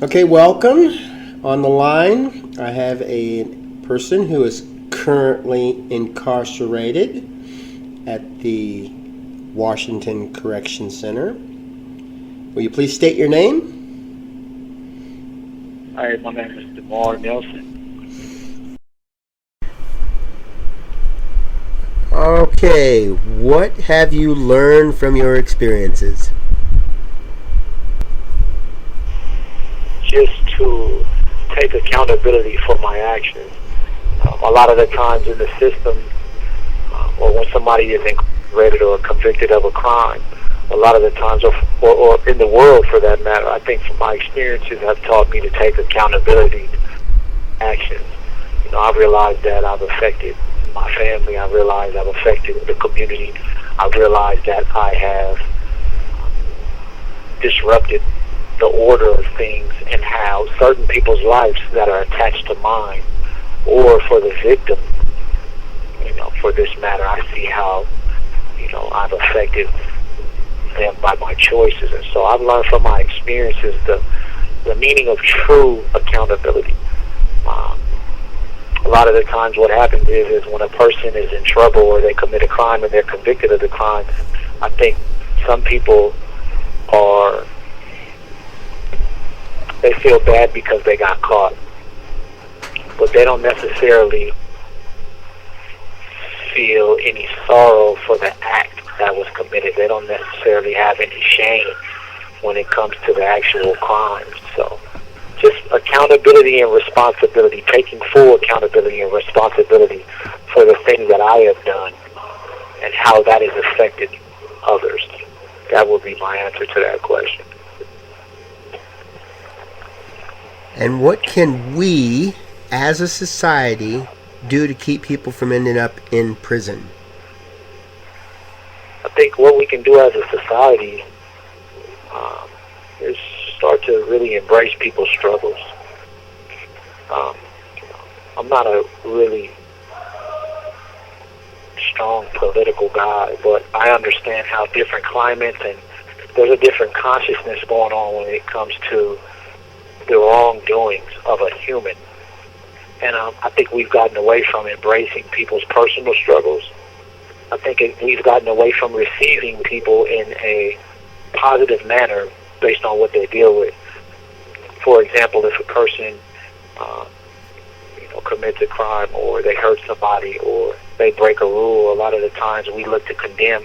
Okay, welcome. On the line, I have a person who is currently incarcerated at the Washington Correction Center. Will you please state your name? Hi, my name is Demar Nelson. Okay, what have you learned from your experiences? Just to take accountability for my actions. A lot of the times in the system, or when somebody is incarcerated or convicted of a crime, a lot of the times, or in the world for that matter, I think from my experiences have taught me to take accountability actions. I've realized that I've affected my family. I've realized I've affected the community. I've realized that I have disrupted the order of things and how certain people's lives that are attached to mine, or for the victim, for this matter, I see how, I've affected them by my choices. And so I've learned from my experiences the meaning of true accountability. A lot of the times what happens is when a person is in trouble or they commit a crime and they're convicted of the crime, I think some people they feel bad because they got caught, but they don't necessarily feel any sorrow for the act that was committed. They don't necessarily have any shame when it comes to the actual crime. So just accountability and responsibility, taking full accountability and responsibility for the things that I have done and how that has affected others. That would be my answer to that question. And what can we, as a society, do to keep people from ending up in prison? I think what we can do as a society is start to really embrace people's struggles. I'm not a really strong political guy, but I understand how different climates and there's a different consciousness going on when it comes to the wrongdoings of a human. And I think we've gotten away from embracing people's personal struggles. I think we've gotten away from receiving people in a positive manner based on what they deal with. For example, if a person commits a crime or they hurt somebody or they break a rule, a lot of the times we look to condemn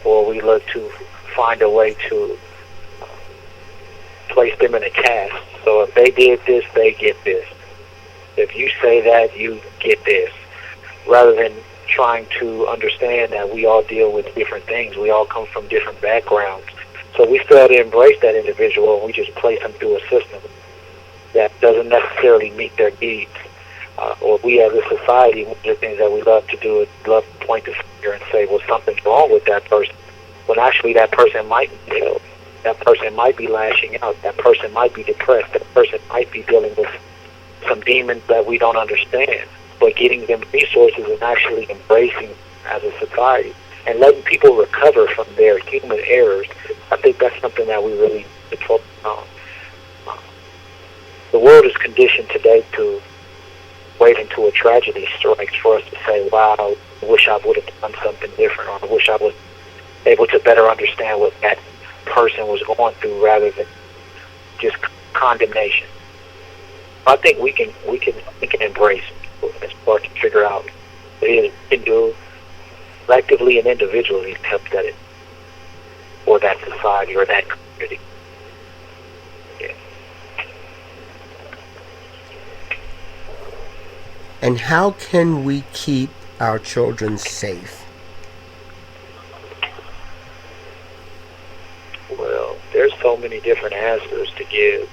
or we look to find a way to place them in a cast. So if they did this, they get this. If you say that, you get this. Rather than trying to understand that we all deal with different things. We all come from different backgrounds. So we fail to embrace that individual and we just place them through a system that doesn't necessarily meet their needs. Or we as a society, one of the things that we love to do is love to point the finger and say, well, something's wrong with that person. When actually that person might be ill. That person might be lashing out. That person might be depressed. That person might be dealing with some demons that we don't understand. But getting them resources and actually embracing as a society and letting people recover from their human errors, I think that's something that we really need to focus on. The world is conditioned today to wait until a tragedy strikes for us to say, wow, I wish I would have done something different, or I wish I was able to better understand what that person was going through rather than just condemnation. I think we can embrace and start to figure out what it is we can do collectively and individually to help that or that society or that community. Yeah. And how can we keep our children safe? Well, there's so many different answers to give.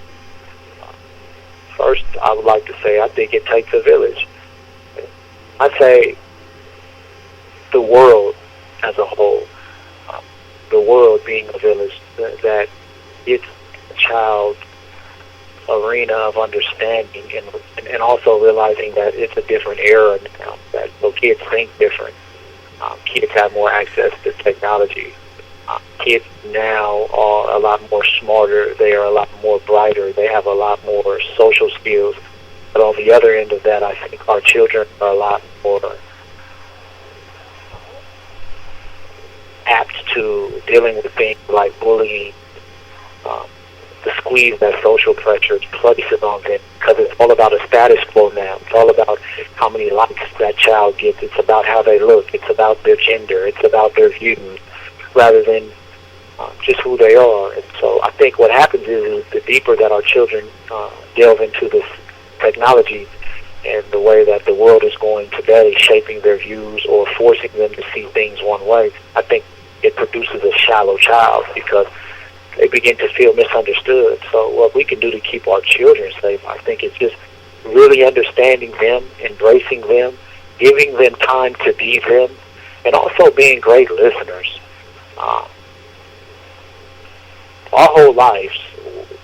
First, I would like to say I think it takes a village. I say the world as a whole, the world being a village, that it's a child's arena of understanding and also realizing that it's a different era now, that kids think different. Kids have more access to technology. Kids now are a lot more smarter. They are a lot more brighter. They have a lot more social skills. But on the other end of that, I think our children are a lot more apt to dealing with things like bullying, um, the squeeze that social pressure places on them, because it's all about a status quo now. It's all about how many likes that child gets. It's about how they look. It's about their gender. It's about their views, rather than just who they are. And so I think what happens is the deeper that our children delve into this technology and the way that the world is going today, shaping their views or forcing them to see things one way, I think it produces a shallow child, because they begin to feel misunderstood. So what we can do to keep our children safe, I think, is just really understanding them, embracing them, giving them time to be them, and also being great listeners. Our whole lives,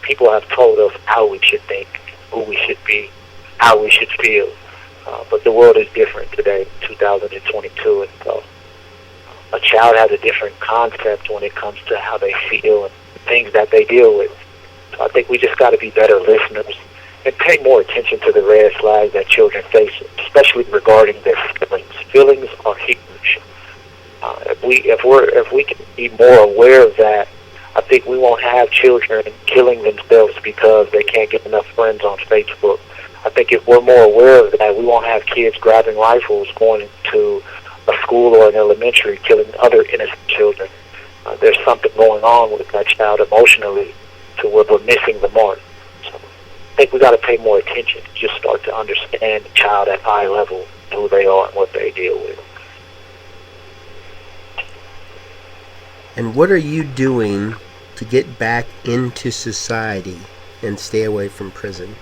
people have told us how we should think, who we should be, how we should feel. But the world is different today, 2022, and so a child has a different concept when it comes to how they feel and things that they deal with. So I think we just got to be better listeners and pay more attention to the red flags that children face, especially regarding their feelings. Feelings are huge. If we can be more aware of that, I think we won't have children killing themselves because they can't get enough friends on Facebook. I think if we're more aware of that, we won't have kids grabbing rifles, going to a school or an elementary, killing other innocent children. There's something going on with that child emotionally to where we're missing the mark. So I think we got to pay more attention, just start to understand the child at eye level, who they are and what they deal with. And what are you doing to get back into society and stay away from prison?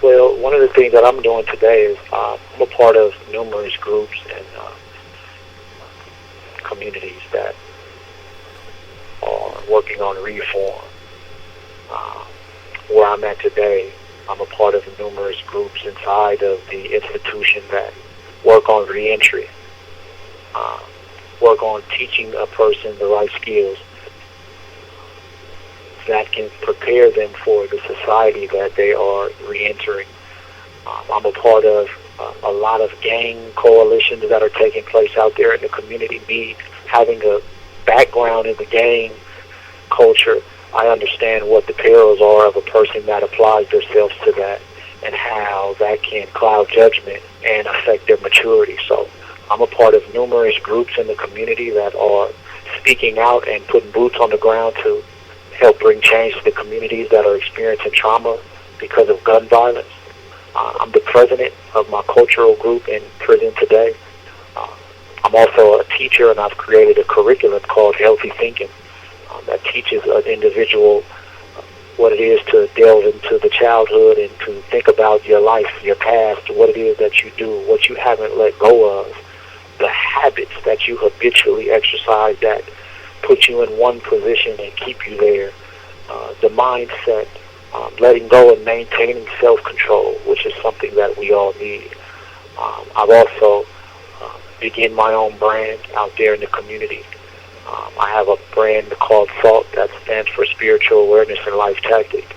Well, one of the things that I'm doing today is I'm a part of numerous groups and communities that are working on reform. Where I'm at today, I'm a part of numerous groups inside of the institution that work on reentry, work on teaching a person the right skills that can prepare them for the society that they are reentering. I'm a part of a lot of gang coalitions that are taking place out there in the community. Me having a background in the gang culture, I understand what the perils are of a person that applies themselves to that and how that can cloud judgment and affect their maturity. So I'm a part of numerous groups in the community that are speaking out and putting boots on the ground to help bring change to the communities that are experiencing trauma because of gun violence. I'm the president of my cultural group in prison today. I'm also a teacher, and I've created a curriculum called Healthy Thinking that teaches an individual what it is to delve into the childhood and to think about your life, your past, what it is that you do, what you haven't let go of, the habits that you habitually exercise that put you in one position and keep you there, the mindset, letting go and maintaining self-control, which is something that we all need. I've also begun my own brand out there in the community. I have a brand called S.A.L.T that stands for Spiritual Awareness and Life Tactic.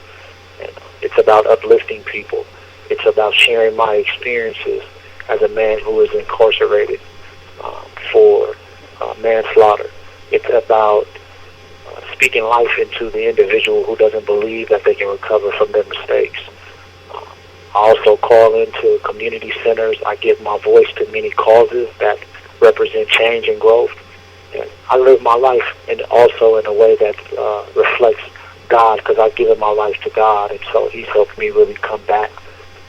And it's about uplifting people. It's about sharing my experiences as a man who is incarcerated for manslaughter. It's about speaking life into the individual who doesn't believe that they can recover from their mistakes. I also call into community centers. I give my voice to many causes that represent change and growth. And I live my life and also in a way that reflects God, because I've given my life to God, and so He's helped me really come back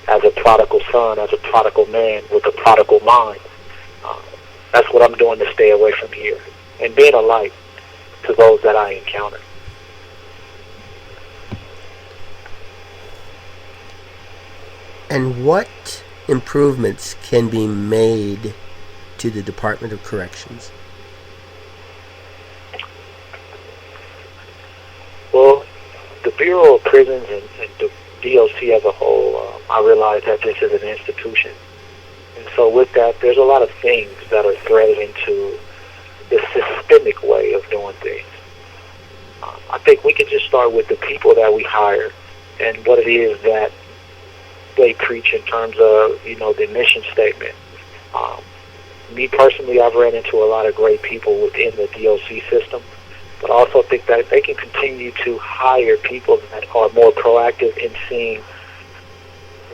as a prodigal son, as a prodigal man with a prodigal mind. That's what I'm doing to stay away from here and being a light to those that I encounter. And what improvements can be made to the Department of Corrections? Well, the Bureau of Prisons and the DOC as a whole, I realize that this is an institution. And so with that, there's a lot of things that are threaded into the systemic way of doing things. I think we can just start with the people that we hire and what it is that they preach in terms of, the mission statement. Me personally, I've ran into a lot of great people within the DOC system, but I also think that if they can continue to hire people that are more proactive in seeing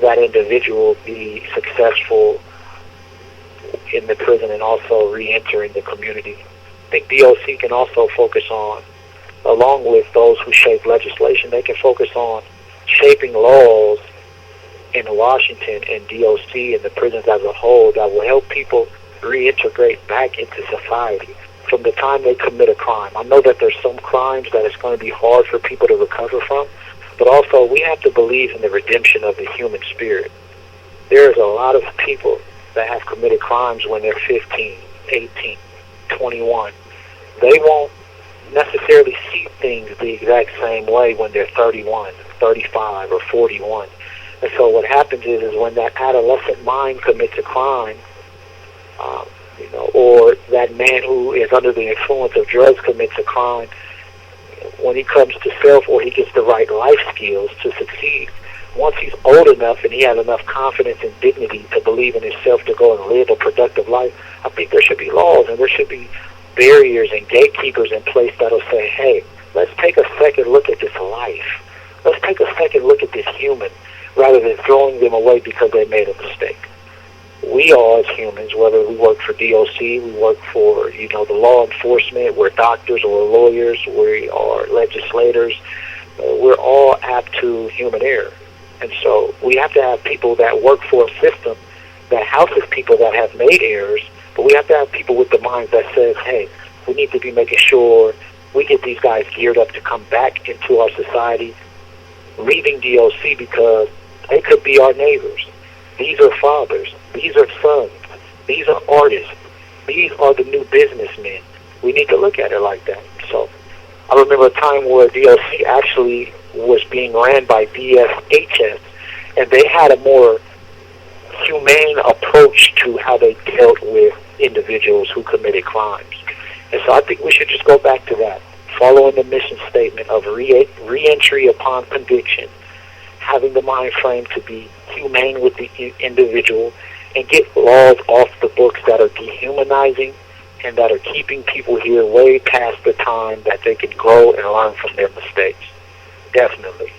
that individual be successful in the prison and also re-entering the community. I think DOC can also focus on, along with those who shape legislation, they can focus on shaping laws in Washington and DOC and the prisons as a whole that will help people reintegrate back into society from the time they commit a crime. I know that there's some crimes that it's going to be hard for people to recover from, but also we have to believe in the redemption of the human spirit. There's a lot of people that have committed crimes when they're 15, 18, 21. They won't necessarily see things the exact same way when they're 31, 35, or 41. And so what happens is when that adolescent mind commits a crime, or that man who is under the influence of drugs commits a crime, when he comes to self or he gets the right life skills to succeed, once he's old enough and he has enough confidence and dignity to believe in himself to go and live a productive life, I think there should be laws and there should be barriers and gatekeepers in place that'll say, hey, let's take a second look at this life. Let's take a second look at this human rather than throwing them away because they made a mistake. We all as humans, whether we work for DOC, we work for, the law enforcement, we're doctors or lawyers, we are legislators, we're all apt to human error. And so we have to have people that work for a system that houses people that have made errors, but we have to have people with the minds that says, hey, we need to be making sure we get these guys geared up to come back into our society, leaving DOC because they could be our neighbors. These are fathers. These are sons. These are artists. These are the new businessmen. We need to look at it like that. So I remember a time where DOC actually was being ran by DSHS, and they had a more humane approach to how they dealt with individuals who committed crimes. And so I think we should just go back to that, following the mission statement of re-entry upon conviction, having the mind frame to be humane with the individual, and get laws off the books that are dehumanizing and that are keeping people here way past the time that they can grow and learn from their mistakes. Definitely.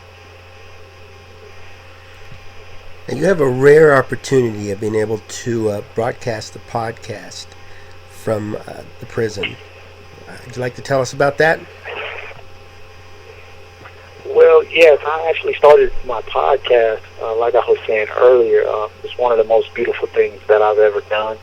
And you have a rare opportunity of being able to broadcast the podcast from the prison. Would you like to tell us about that? Well, yes, I actually started my podcast, like I was saying earlier. It's one of the most beautiful things that I've ever done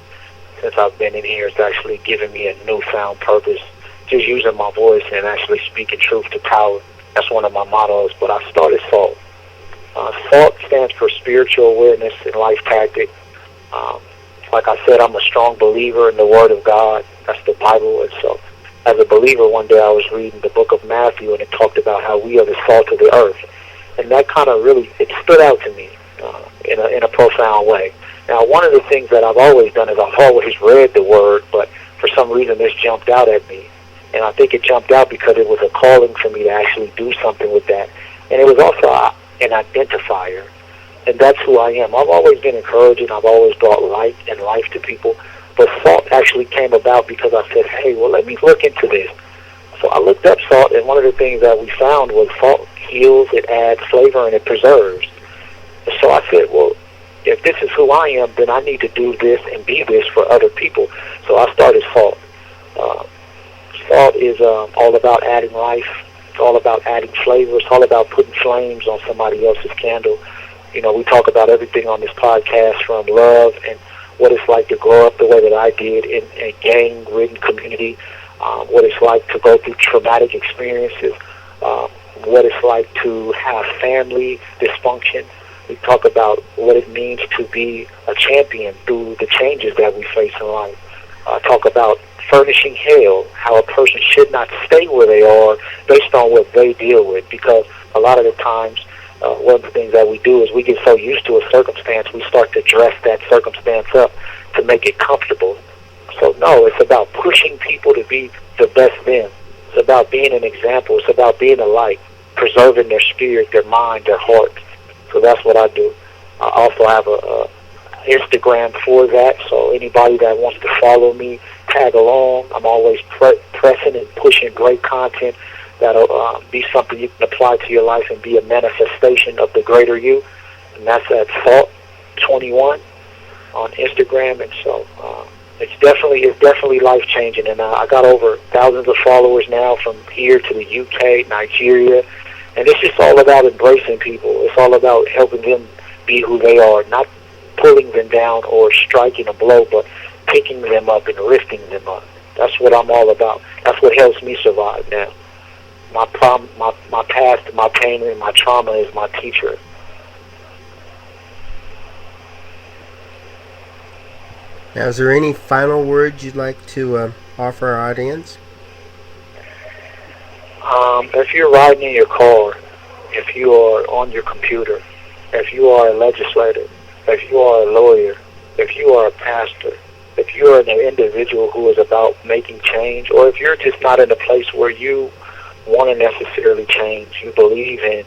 since I've been in here. It's actually given me a newfound purpose, just using my voice and actually speaking truth to power. That's one of my mottos, but I started S.A.L.T. S.A.L.T stands for Spiritual Awareness and Life Tactic. Like I said, I'm a strong believer in the Word of God. That's the Bible. And so as a believer, one day I was reading the book of Matthew, and it talked about how we are the salt of the earth. And that kind of really, it stood out to me in a profound way. Now, one of the things that I've always done is I've always read the Word, but for some reason this jumped out at me. And I think it jumped out because it was a calling for me to actually do something with that. And it was also an identifier. And that's who I am. I've always been encouraging. I've always brought light and life to people. But S.A.L.T actually came about because I said, hey, well, let me look into this. So I looked up S.A.L.T, and one of the things that we found was S.A.L.T heals, it adds flavor, and it preserves. And so I said, well, if this is who I am, then I need to do this and be this for other people. So I started S.A.L.T. S.A.L.T is all about adding life. It's all about adding flavor. It's all about putting flames on somebody else's candle. We talk about everything on this podcast, from love and what it's like to grow up the way that I did in a gang-ridden community, what it's like to go through traumatic experiences, what it's like to have family dysfunction. We talk about what it means to be a champion through the changes that we face in life. Talk about furnishing hell, how a person should not stay where they are based on what they deal with, because a lot of the times one of the things that we do is we get so used to a circumstance, we start to dress that circumstance up to make it comfortable. So no, it's about pushing people to be the best them. It's about being an example. It's about being a light, preserving their spirit, their mind, their heart. So that's what I do. I also have a Instagram for that, so anybody that wants to follow me, tag along. I'm always pressing and pushing great content that'll be something you can apply to your life and be a manifestation of the greater you. And that's at S.A.L.T on Instagram. And so it's definitely life changing. And I got over thousands of followers now from here to the UK, Nigeria, and it's just all about embracing people. It's all about helping them be who they are, not pulling them down or striking a blow, but picking them up and lifting them up. That's what I'm all about. That's what helps me survive now. My past, my pain, and my trauma is my teacher. Now, is there any final words you'd like to offer our audience? If you're riding in your car, if you are on your computer, if you are a legislator, if you are a lawyer, if you are a pastor, if you are an individual who is about making change, or if you're just not in a place where you want to necessarily change, you believe in,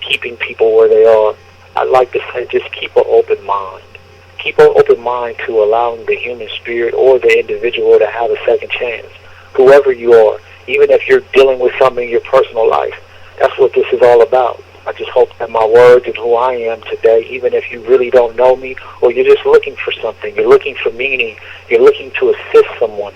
keeping people where they are, I'd like to say just keep an open mind. Keep an open mind to allowing the human spirit or the individual to have a second chance. Whoever you are, even if you're dealing with something in your personal life, that's what this is all about. I just hope that my words and who I am today, even if you really don't know me, or you're just looking for something, you're looking for meaning, you're looking to assist someone,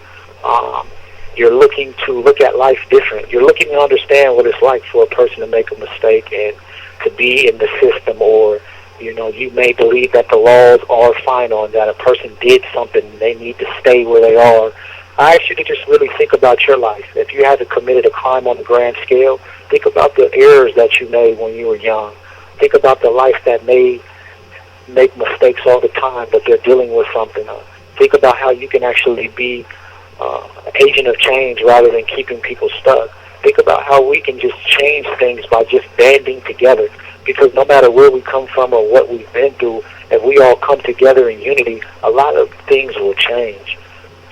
you're looking to look at life different, you're looking to understand what it's like for a person to make a mistake and to be in the system, or you may believe that the laws are final and that a person did something and they need to stay where they are. I ask you to just really think about your life. If you haven't committed a crime on the grand scale, think about the errors that you made when you were young. Think about the life that may make mistakes all the time, but they're dealing with something. Think about how you can actually be an agent of change rather than keeping people stuck. Think about how we can just change things by just banding together. Because no matter where we come from or what we've been through, if we all come together in unity, a lot of things will change.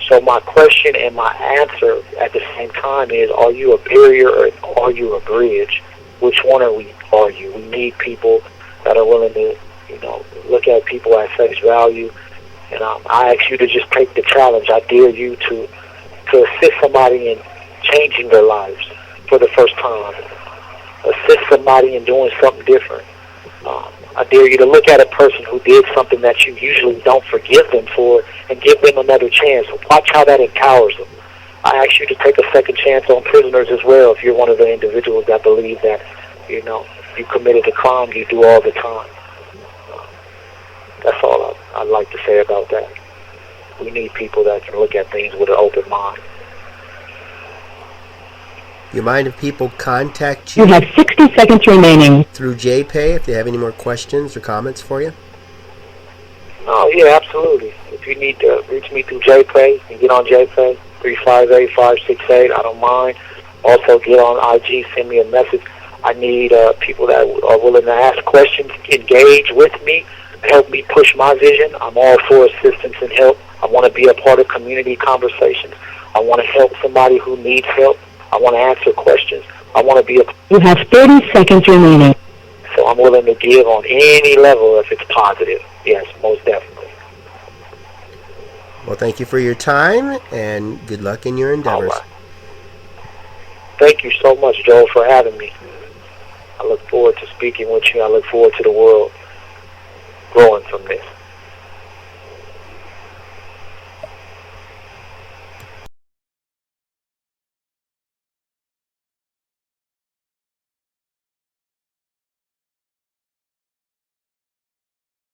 So my question and my answer at the same time is, are you a barrier or are you a bridge? Which one are you? We need people that are willing to, look at people at face value. And I ask you to just take the challenge. I dare you to assist somebody in changing their lives for the first time. Assist somebody in doing something different. I dare you to look at a person who did something that you usually don't forgive them for and give them another chance. Watch how that empowers them. I ask you to take a second chance on prisoners as well if you're one of the individuals that believe that, you committed a crime you do all the time. That's all I'd like to say about that. We need people that can look at things with an open mind. Do you mind if people contact you? You have 60 seconds remaining. Through JPay, if they have any more questions or comments for you? Oh, yeah, absolutely. If you need to reach me through JPay, you can get on JPay, 358-568. I don't mind. Also, get on IG, send me a message. I need people that are willing to ask questions, engage with me, help me push my vision. I'm all for assistance and help. I want to be a part of community conversations. I want to help somebody who needs help. I want to answer questions. I want to be You have 30 seconds remaining. So I'm willing to give on any level if it's positive. Yes, most definitely. Well, thank you for your time, and good luck in your endeavors. All right. Thank you so much, Joel, for having me. I look forward to speaking with you. I look forward to the world growing from this.